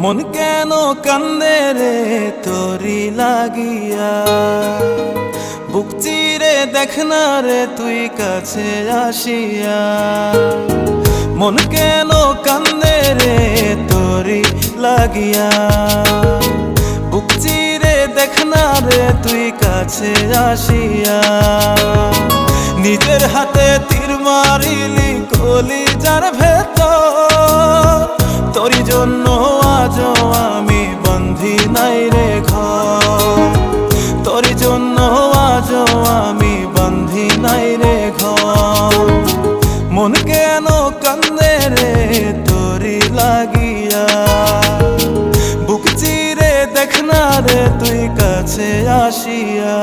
মন কেন কান্দে রে তোরি লাগিয়া, বুক চিরে দেখ না রে তুই কাছে আসিয়া। মন কেন কান্দে রে তোরি লাগিয়া, বুক চিরে দেখ না রে তুই কাছে আসিয়া। নিজের হাতে তীর মারিলি কলিজার ভেতর, তোরি জন্য আজও আমি বন্ধি নাই রে ঘর, তোরি জন্য আজও আমি বন্ধি নাই রে ঘর। মন কেন কান্দে রে তোরি লাগিয়া, বুক চিরে দেখ না রে তুই কাছে আসিয়া।